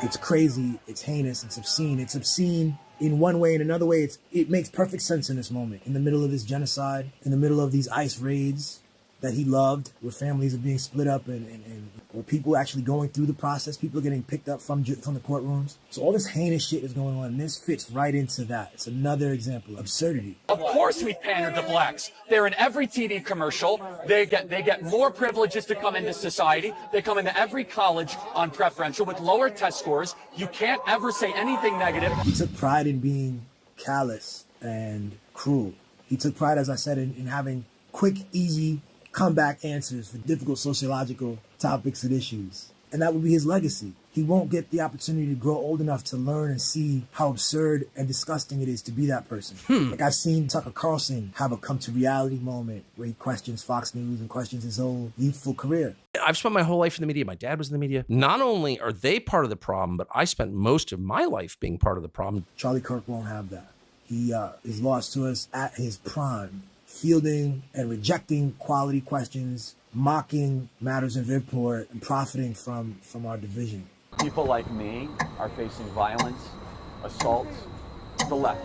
It's crazy, it's heinous, it's obscene. It's obscene in one way, in another way, it makes perfect sense in this moment. In the middle of this genocide, in the middle of these ICE raids that he loved, where families are being split up and where people actually going through the process, people are getting picked up from the courtrooms. So all this heinous shit is going on, and this fits right into that. It's another example of absurdity. Of course we pandered to blacks. They're in every TV commercial. They get more privileges to come into society. They come into every college on preferential with lower test scores. You can't ever say anything negative. He took pride in being callous and cruel. He took pride, as I said, in having quick, easy comeback answers for difficult sociological topics and issues. And that would be his legacy. He won't get the opportunity to grow old enough to learn and see how absurd and disgusting it is to be that person. Like, I've seen Tucker Carlson have a come to reality moment where he questions Fox News and questions his whole youthful career. I've spent my whole life in the media. My dad was in the media. Not only are they part of the problem, but I spent most of my life being part of the problem. Charlie Kirk won't have that. He is lost to us at his prime, fielding and rejecting quality questions, mocking matters of import, and profiting from our division. People like me are facing violence, assaults, the left.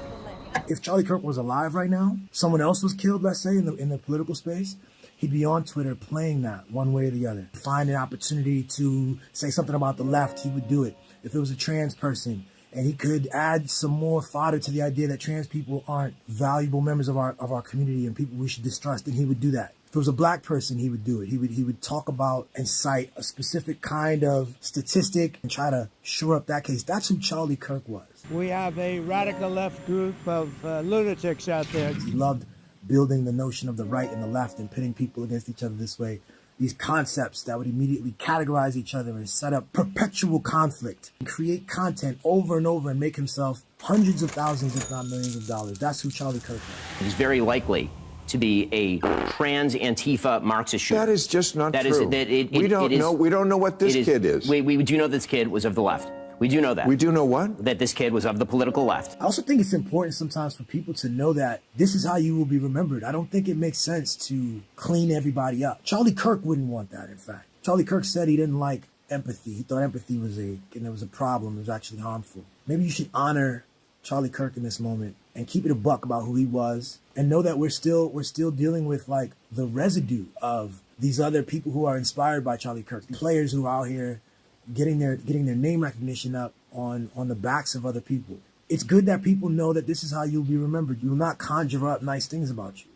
If Charlie Kirk was alive right now, someone else was killed, let's say, in the political space, he'd be on Twitter playing that one way or the other. Find an opportunity to say something about the left, he would do it. If it was a trans person, and he could add some more fodder to the idea that trans people aren't valuable members of our community and people we should distrust, then he would do that. If it was a black person, he would do it. He would talk about and cite a specific kind of statistic and try to shore up that case. That's who Charlie Kirk was. We have a radical left group of lunatics out there. He loved building the notion of the right and the left and pitting people against each other this way. These concepts that would immediately categorize each other and set up perpetual conflict and create content over and over and make himself hundreds of thousands, if not millions of dollars. That's who Charlie Kirk was. He's very likely to be a trans Antifa Marxist shooter. That is just not true. We don't know what this kid is. We do know this kid was of the left. We do know that. We do know what? That this kid was of the political left. I also think it's important sometimes for people to know that this is how you will be remembered. I don't think it makes sense to clean everybody up. Charlie Kirk wouldn't want that, in fact. Charlie Kirk said he didn't like empathy. He thought empathy was and there was a problem. It was actually harmful. Maybe you should honor Charlie Kirk in this moment and keep it a buck about who he was and know that we're still dealing with like the residue of these other people who are inspired by Charlie Kirk. The players who are out here getting their name recognition up on the backs of other people. It's good that people know that this is how you'll be remembered. You will not conjure up nice things about you.